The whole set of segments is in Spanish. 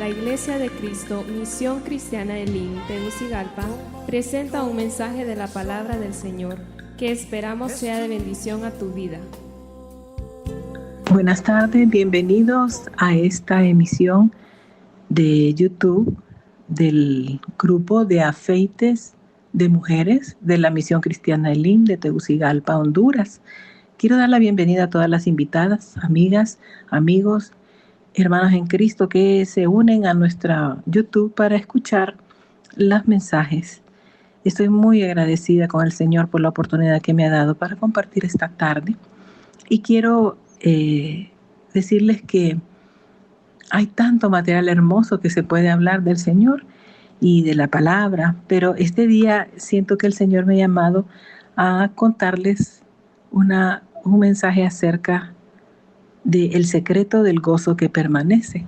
La Iglesia de Cristo, Misión Cristiana Elim, Tegucigalpa, presenta un mensaje de la palabra del Señor, que esperamos sea de bendición a tu vida. Buenas tardes, bienvenidos a esta emisión de YouTube del grupo de afeites de mujeres de la Misión Cristiana Elim de Tegucigalpa, Honduras. Quiero dar la bienvenida a todas las invitadas, amigas, amigos, hermanos en Cristo que se unen a nuestra YouTube para escuchar los mensajes. Estoy muy agradecida con el Señor por la oportunidad que me ha dado para compartir esta tarde. Y quiero decirles que hay tanto material hermoso que se puede hablar del Señor y de la palabra, pero este día siento que el Señor me ha llamado a contarles un mensaje acerca del secreto del gozo que permanece.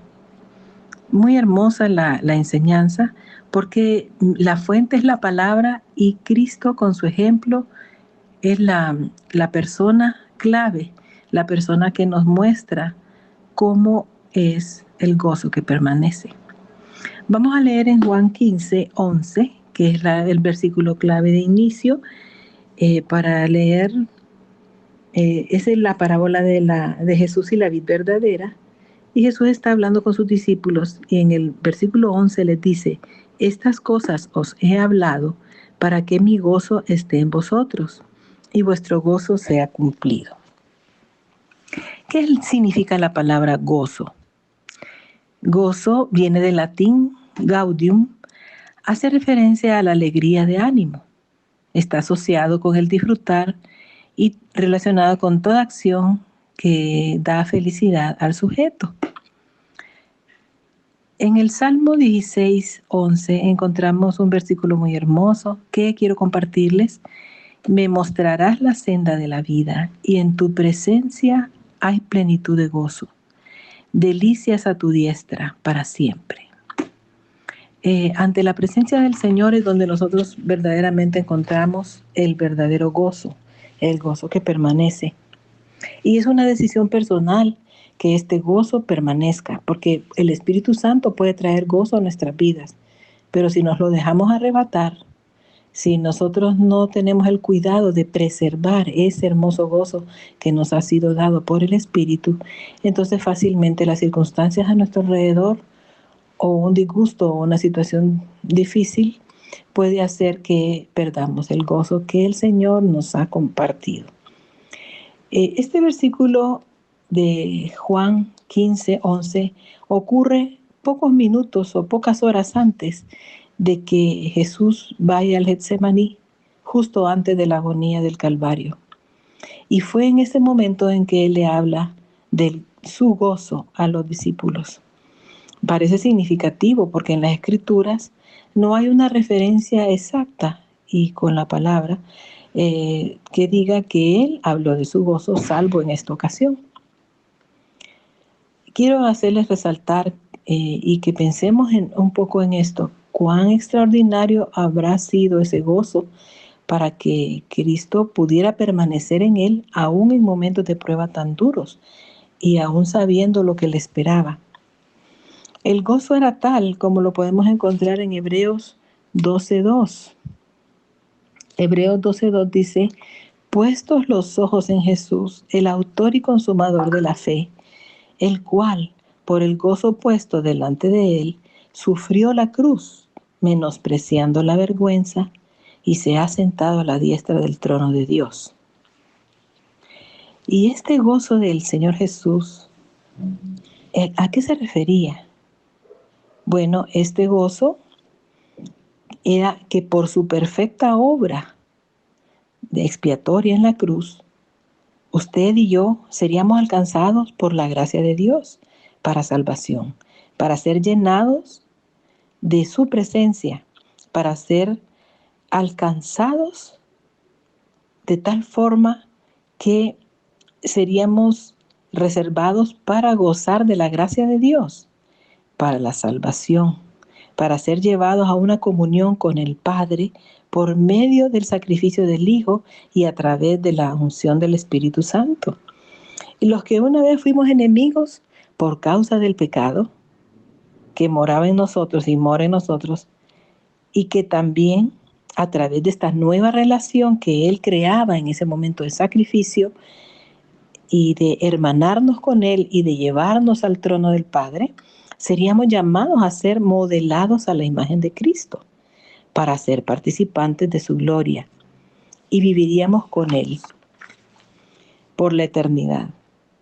Muy hermosa la enseñanza, porque la fuente es la palabra y Cristo con su ejemplo es la persona clave, la persona que nos muestra cómo es el gozo que permanece. Vamos a leer en Juan 15:11, que es el versículo clave de inicio, para leer. Esa es la parábola de Jesús y la vid verdadera. Y Jesús está hablando con sus discípulos y en el versículo 11 les dice: estas cosas os he hablado para que mi gozo esté en vosotros y vuestro gozo sea cumplido. ¿Qué significa la palabra gozo? Gozo viene del latín gaudium, hace referencia a la alegría de ánimo. Está asociado con el disfrutar y relacionado con toda acción que da felicidad al sujeto. En el Salmo 16:11 encontramos un versículo muy hermoso que quiero compartirles. Me mostrarás la senda de la vida y en tu presencia hay plenitud de gozo. Delicias a tu diestra para siempre. Ante la presencia del Señor es donde nosotros verdaderamente encontramos el verdadero gozo, el gozo que permanece. Y es una decisión personal que este gozo permanezca, porque el Espíritu Santo puede traer gozo a nuestras vidas, pero si nos lo dejamos arrebatar, si nosotros no tenemos el cuidado de preservar ese hermoso gozo que nos ha sido dado por el Espíritu, entonces fácilmente las circunstancias a nuestro alrededor o un disgusto o una situación difícil puede hacer que perdamos el gozo que el Señor nos ha compartido. Este versículo de Juan 15:11 ocurre pocos minutos o pocas horas antes de que Jesús vaya al Getsemaní, justo antes de la agonía del Calvario. Y fue en ese momento en que Él le habla de su gozo a los discípulos. Parece significativo porque en las Escrituras no hay una referencia exacta y con la palabra que diga que Él habló de su gozo, salvo en esta ocasión. Quiero hacerles resaltar y que pensemos un poco en esto. Cuán extraordinario habrá sido ese gozo para que Cristo pudiera permanecer en Él aún en momentos de prueba tan duros y aún sabiendo lo que le esperaba. El gozo era tal como lo podemos encontrar en Hebreos 12:2. Hebreos 12:2 dice: puestos los ojos en Jesús, el autor y consumador de la fe, el cual, por el gozo puesto delante de él, sufrió la cruz, menospreciando la vergüenza, y se ha sentado a la diestra del trono de Dios. Y este gozo del Señor Jesús, ¿a qué se refería? Bueno, este gozo era que por su perfecta obra de expiatoria en la cruz, usted y yo seríamos alcanzados por la gracia de Dios para salvación, para ser llenados de su presencia, para ser alcanzados de tal forma que seríamos reservados para gozar de la gracia de Dios, para la salvación, para ser llevados a una comunión con el Padre por medio del sacrificio del Hijo y a través de la unción del Espíritu Santo. Y los que una vez fuimos enemigos por causa del pecado, que moraba en nosotros y mora en nosotros, y que también a través de esta nueva relación que Él creaba en ese momento de sacrificio y de hermanarnos con Él y de llevarnos al trono del Padre, seríamos llamados a ser modelados a la imagen de Cristo para ser participantes de su gloria y viviríamos con Él por la eternidad.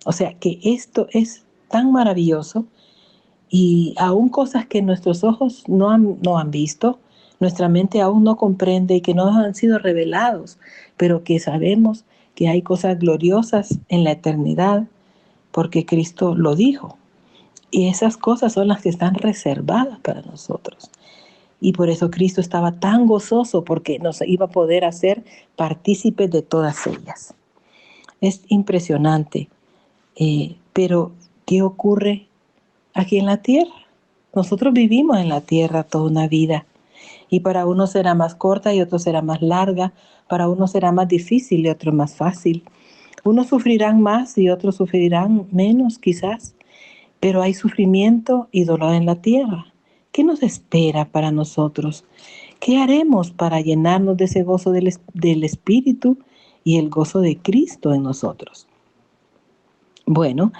O sea que esto es tan maravilloso y aún cosas que nuestros ojos no han visto, nuestra mente aún no comprende y que no han sido revelados, pero que sabemos que hay cosas gloriosas en la eternidad porque Cristo lo dijo. Y esas cosas son las que están reservadas para nosotros. Y por eso Cristo estaba tan gozoso porque nos iba a poder hacer partícipes de todas ellas. Es impresionante. Pero, ¿qué ocurre aquí en la tierra? Nosotros vivimos en la tierra toda una vida. Y para unos será más corta y otros será más larga. Para unos será más difícil y otros más fácil. Unos sufrirán más y otros sufrirán menos, quizás. Pero hay sufrimiento y dolor en la tierra. ¿Qué nos espera para nosotros? ¿Qué haremos para llenarnos de ese gozo del Espíritu y el gozo de Cristo en nosotros? Bueno,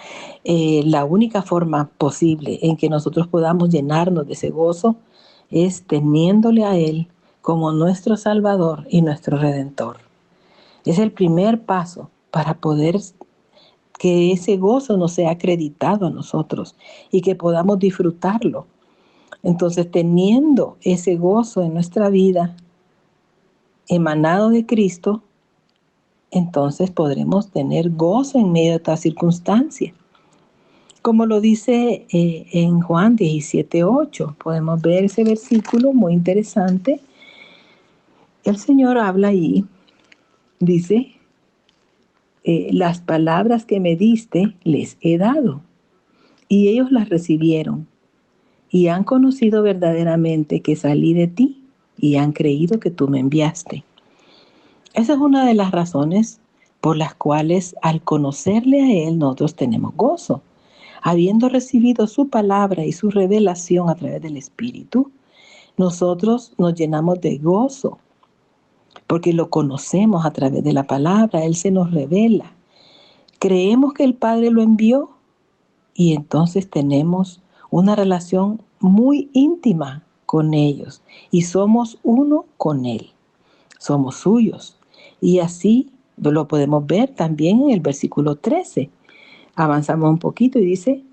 la única forma posible en que nosotros podamos llenarnos de ese gozo es teniéndole a Él como nuestro Salvador y nuestro Redentor. Es el primer paso para poder que ese gozo nos sea acreditado a nosotros y que podamos disfrutarlo. Entonces, teniendo ese gozo en nuestra vida, emanado de Cristo, entonces podremos tener gozo en medio de toda circunstancia. Como lo dice en Juan 17:8, podemos ver ese versículo muy interesante. El Señor habla ahí, dice, las palabras que me diste les he dado, y ellos las recibieron, y han conocido verdaderamente que salí de ti, y han creído que tú me enviaste. Esa es una de las razones por las cuales al conocerle a Él nosotros tenemos gozo. Habiendo recibido su palabra y su revelación a través del Espíritu, nosotros nos llenamos de gozo, porque lo conocemos a través de la palabra, Él se nos revela. Creemos que el Padre lo envió y entonces tenemos una relación muy íntima con ellos y somos uno con Él, somos suyos. Y así lo podemos ver también en el versículo 13. Avanzamos un poquito y dice,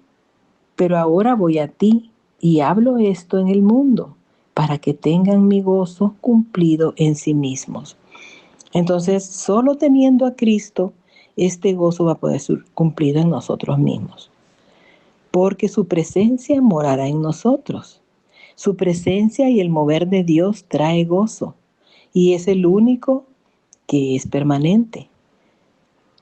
pero ahora voy a ti y hablo esto en el mundo para que tengan mi gozo cumplido en sí mismos. Entonces, solo teniendo a Cristo, este gozo va a poder ser cumplido en nosotros mismos. Porque su presencia morará en nosotros. Su presencia y el mover de Dios trae gozo. Y es el único que es permanente.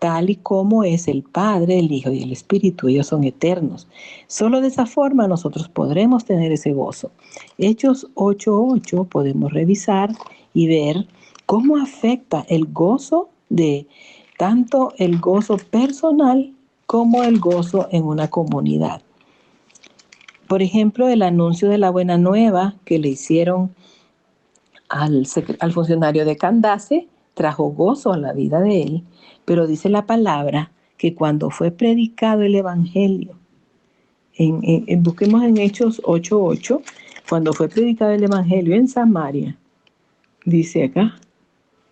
Tal y como es el Padre, el Hijo y el Espíritu, ellos son eternos. Solo de esa forma nosotros podremos tener ese gozo. Hechos 8:8 podemos revisar y ver cómo afecta el gozo de tanto el gozo personal como el gozo en una comunidad. Por ejemplo, el anuncio de la buena nueva que le hicieron al funcionario de Candace trajo gozo a la vida de él, pero dice la palabra que cuando fue predicado el evangelio, busquemos en Hechos 8:8, cuando fue predicado el evangelio en Samaria, dice acá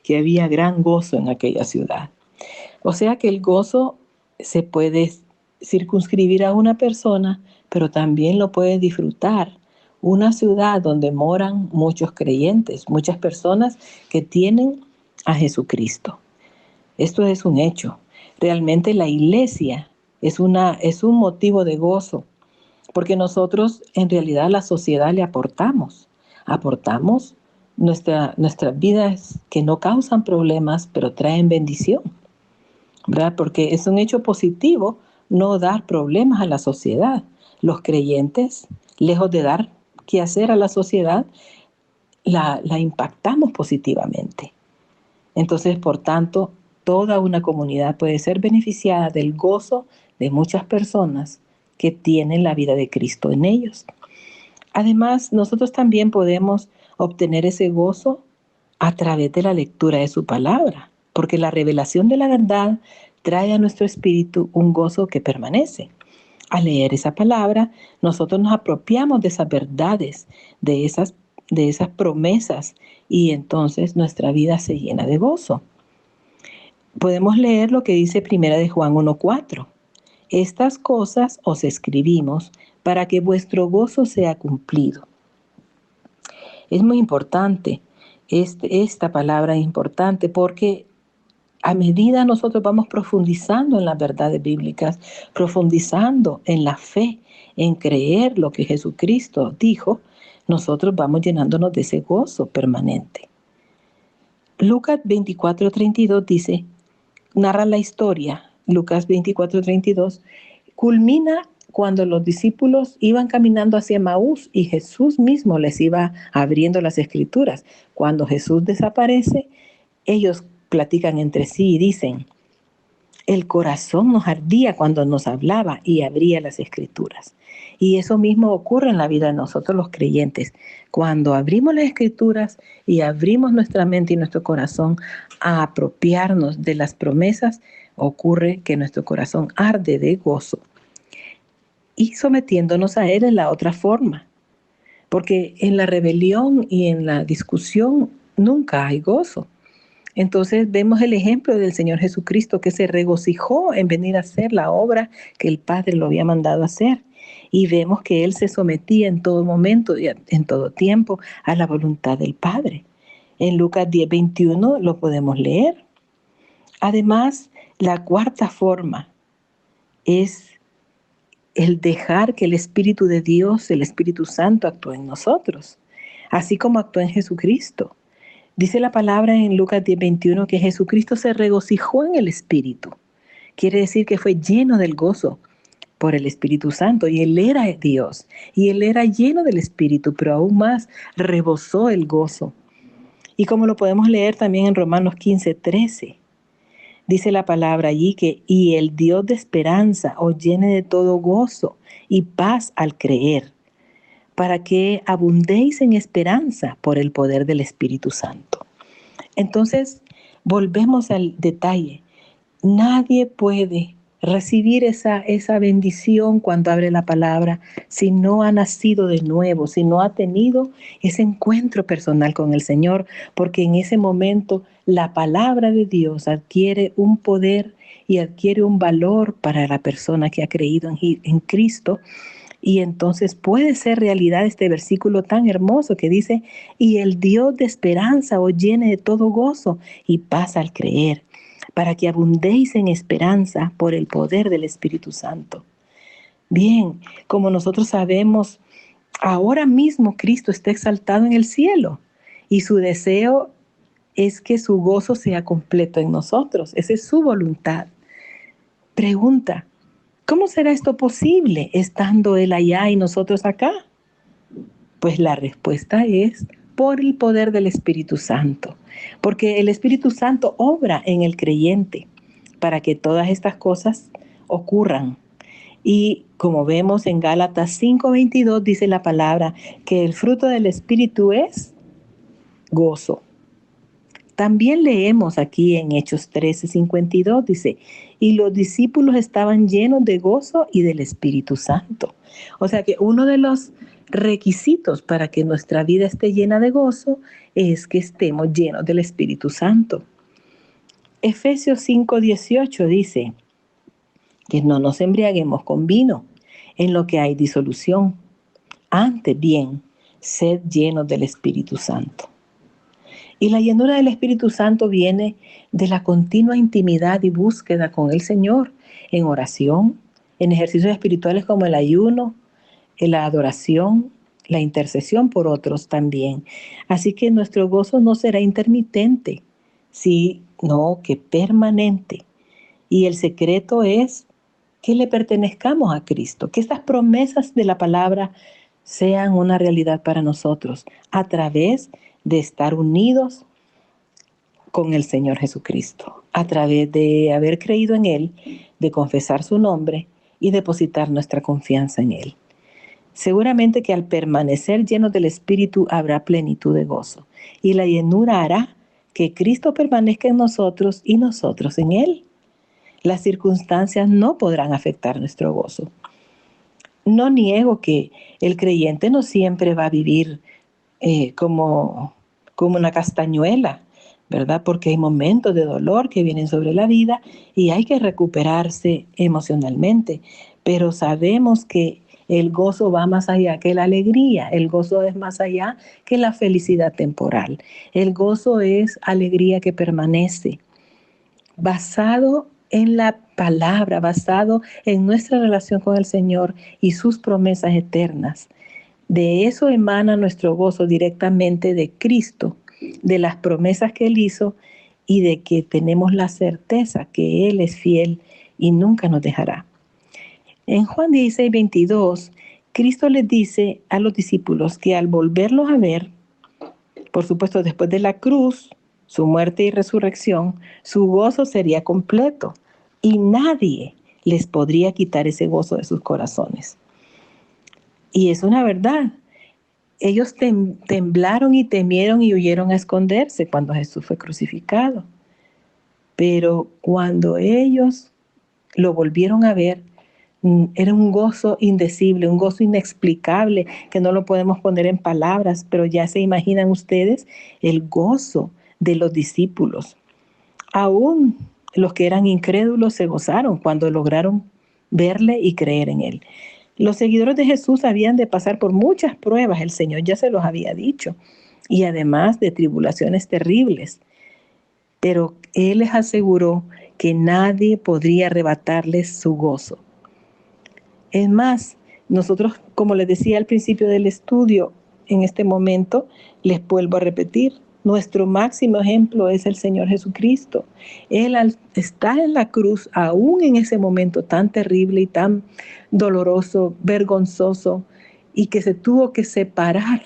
que había gran gozo en aquella ciudad. O sea que el gozo se puede circunscribir a una persona, pero también lo puede disfrutar una ciudad donde moran muchos creyentes, muchas personas que tienen a Jesucristo. Esto es un hecho. Realmente la iglesia es un motivo de gozo, porque nosotros en realidad a la sociedad le aportamos nuestras vidas que no causan problemas, pero traen bendición, ¿verdad? Porque es un hecho positivo no dar problemas a la sociedad. Los creyentes, lejos de dar qué hacer a la sociedad, la impactamos positivamente. Entonces, por tanto, toda una comunidad puede ser beneficiada del gozo de muchas personas que tienen la vida de Cristo en ellos. Además, nosotros también podemos obtener ese gozo a través de la lectura de su palabra, porque la revelación de la verdad trae a nuestro espíritu un gozo que permanece. Al leer esa palabra, nosotros nos apropiamos de esas verdades, de esas promesas, y entonces nuestra vida se llena de gozo. Podemos leer lo que dice Primera de Juan 1:4. Estas cosas os escribimos para que vuestro gozo sea cumplido. Es muy importante, esta palabra es importante porque a medida nosotros vamos profundizando en las verdades bíblicas, profundizando en la fe, en creer lo que Jesucristo dijo, nosotros vamos llenándonos de ese gozo permanente. Lucas 24:32 dice, narra la historia, Lucas 24:32, culmina cuando los discípulos iban caminando hacia Maús y Jesús mismo les iba abriendo las escrituras. Cuando Jesús desaparece, ellos platican entre sí y dicen, el corazón nos ardía cuando nos hablaba y abría las escrituras. Y eso mismo ocurre en la vida de nosotros los creyentes. Cuando abrimos las escrituras y abrimos nuestra mente y nuestro corazón a apropiarnos de las promesas, ocurre que nuestro corazón arde de gozo. Y sometiéndonos a Él en la otra forma. Porque en la rebelión y en la discusión nunca hay gozo. Entonces vemos el ejemplo del Señor Jesucristo que se regocijó en venir a hacer la obra que el Padre lo había mandado a hacer. Y vemos que Él se sometía en todo momento y en todo tiempo a la voluntad del Padre. En Lucas 10:21 lo podemos leer. Además, la cuarta forma es el dejar que el Espíritu de Dios, el Espíritu Santo, actúe en nosotros, así como actuó en Jesucristo. Dice la palabra en Lucas 10:21 que Jesucristo se regocijó en el Espíritu. Quiere decir que fue lleno del gozo por el Espíritu Santo y Él era Dios y Él era lleno del Espíritu, pero aún más rebosó el gozo. Y como lo podemos leer también en Romanos 15:13, dice la palabra allí que y el Dios de esperanza os llene de todo gozo y paz al creer, para que abundéis en esperanza por el poder del Espíritu Santo. Entonces, volvemos al detalle. Nadie puede recibir esa bendición cuando abre la palabra si no ha nacido de nuevo, si no ha tenido ese encuentro personal con el Señor, porque en ese momento la palabra de Dios adquiere un poder y adquiere un valor para la persona que ha creído en Cristo. Y entonces puede ser realidad este versículo tan hermoso que dice, y el Dios de esperanza os llene de todo gozo y paz al creer, para que abundéis en esperanza por el poder del Espíritu Santo. Bien, como nosotros sabemos, ahora mismo Cristo está exaltado en el cielo y su deseo es que su gozo sea completo en nosotros. Esa es su voluntad. Pregunta, ¿cómo será esto posible estando Él allá y nosotros acá? Pues la respuesta es por el poder del Espíritu Santo, porque el Espíritu Santo obra en el creyente para que todas estas cosas ocurran. Y como vemos en Gálatas 5:22 dice la palabra que el fruto del Espíritu es gozo. También leemos aquí en Hechos 13:52, dice, y los discípulos estaban llenos de gozo y del Espíritu Santo. O sea que uno de los requisitos para que nuestra vida esté llena de gozo es que estemos llenos del Espíritu Santo. Efesios 5:18 dice que no nos embriaguemos con vino, en lo que hay disolución. Antes bien, sed llenos del Espíritu Santo. Y la llenura del Espíritu Santo viene de la continua intimidad y búsqueda con el Señor en oración, en ejercicios espirituales como el ayuno, en la adoración, la intercesión por otros también. Así que nuestro gozo no será intermitente, sino que permanente. Y el secreto es que le pertenezcamos a Cristo, que estas promesas de la palabra sean una realidad para nosotros a través de estar unidos con el Señor Jesucristo, a través de haber creído en Él, de confesar su nombre y depositar nuestra confianza en Él. Seguramente que al permanecer llenos del Espíritu habrá plenitud de gozo. Y la llenura hará que Cristo permanezca en nosotros y nosotros en Él. Las circunstancias no podrán afectar nuestro gozo. No niego que el creyente no siempre va a vivir como una castañuela, ¿verdad? Porque hay momentos de dolor que vienen sobre la vida y hay que recuperarse emocionalmente. Pero sabemos que el gozo va más allá que la alegría. El gozo es más allá que la felicidad temporal. El gozo es alegría que permanece, basado en la palabra, basado en nuestra relación con el Señor y sus promesas eternas. De eso emana nuestro gozo directamente de Cristo, de las promesas que Él hizo y de que tenemos la certeza que Él es fiel y nunca nos dejará. En Juan 16:22, Cristo les dice a los discípulos que al volverlos a ver, por supuesto después de la cruz, su muerte y resurrección, su gozo sería completo y nadie les podría quitar ese gozo de sus corazones. Y es una verdad. Ellos temblaron y temieron y huyeron a esconderse cuando Jesús fue crucificado. Pero cuando ellos lo volvieron a ver, era un gozo indecible, un gozo inexplicable, que no lo podemos poner en palabras, pero ya se imaginan ustedes el gozo de los discípulos. Aún los que eran incrédulos se gozaron cuando lograron verle y creer en él. Los seguidores de Jesús habían de pasar por muchas pruebas, el Señor ya se los había dicho, y además de tribulaciones terribles. Pero Él les aseguró que nadie podría arrebatarles su gozo. Es más, nosotros, como les decía al principio del estudio, en este momento les vuelvo a repetir, nuestro máximo ejemplo es el Señor Jesucristo. Él al estar en la cruz, aún en ese momento tan terrible y tan doloroso, vergonzoso, y que se tuvo que separar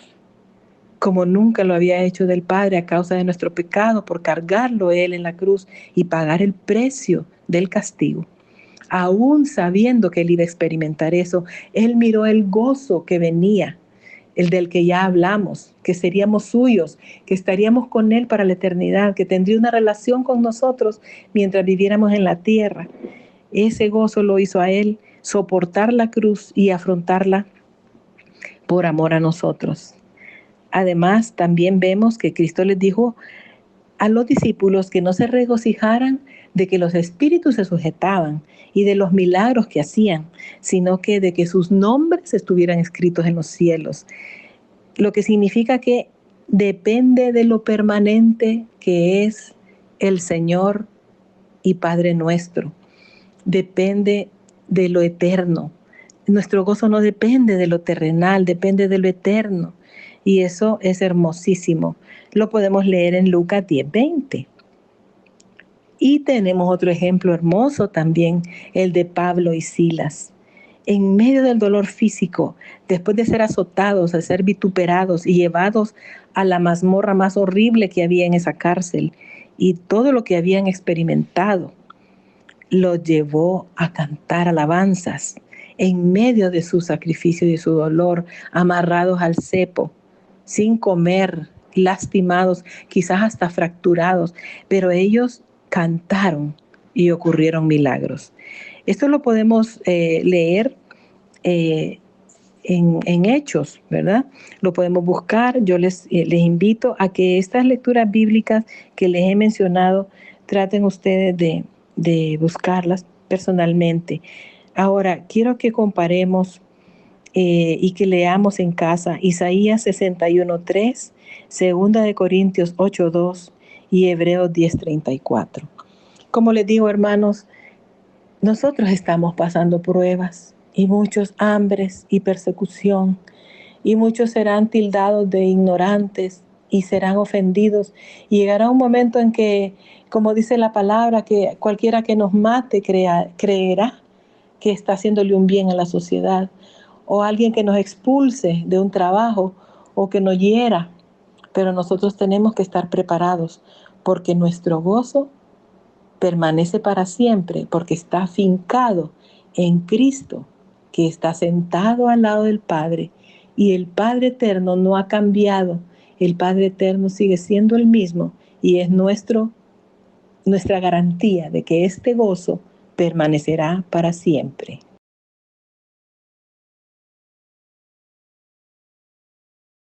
como nunca lo había hecho del Padre a causa de nuestro pecado, por cargarlo Él en la cruz y pagar el precio del castigo. Aún sabiendo que Él iba a experimentar eso, Él miró el gozo que venía, el del que ya hablamos, que seríamos suyos, que estaríamos con Él para la eternidad, que tendría una relación con nosotros mientras viviéramos en la tierra. Ese gozo lo hizo a Él soportar la cruz y afrontarla por amor a nosotros. Además, también vemos que Cristo les dijo a los discípulos que no se regocijaran de que los espíritus se sujetaban y de los milagros que hacían, sino que de que sus nombres estuvieran escritos en los cielos. Lo que significa que depende de lo permanente que es el Señor y Padre nuestro. Depende de lo eterno. Nuestro gozo no depende de lo terrenal, depende de lo eterno. Y eso es hermosísimo. Lo podemos leer en Lucas 10:20. Y tenemos otro ejemplo hermoso también, el de Pablo y Silas. En medio del dolor físico, después de ser azotados, de ser vituperados y llevados a la mazmorra más horrible que había en esa cárcel, y todo lo que habían experimentado, los llevó a cantar alabanzas en medio de su sacrificio y de su dolor, amarrados al cepo, sin comer, lastimados, quizás hasta fracturados, pero ellos cantaron y ocurrieron milagros. Esto lo podemos leer en Hechos, ¿verdad? Lo podemos buscar. Yo les invito a que estas lecturas bíblicas que les he mencionado, traten ustedes de buscarlas personalmente. Ahora, quiero que comparemos y que leamos en casa Isaías 61:3, 2 Corintios 8:2 y Hebreos 10:34. Como les digo, hermanos, nosotros estamos pasando pruebas y muchos hambres y persecución, y muchos serán tildados de ignorantes y serán ofendidos. Y llegará un momento en que, como dice la palabra, que cualquiera que nos mate creerá que está haciéndole un bien a la sociedad, o alguien que nos expulse de un trabajo o que nos hiera. Pero nosotros tenemos que estar preparados, porque nuestro gozo permanece para siempre, porque está afincado en Cristo que está sentado al lado del Padre, y el Padre eterno no ha cambiado. El Padre eterno sigue siendo el mismo y es nuestra garantía de que este gozo permanecerá para siempre.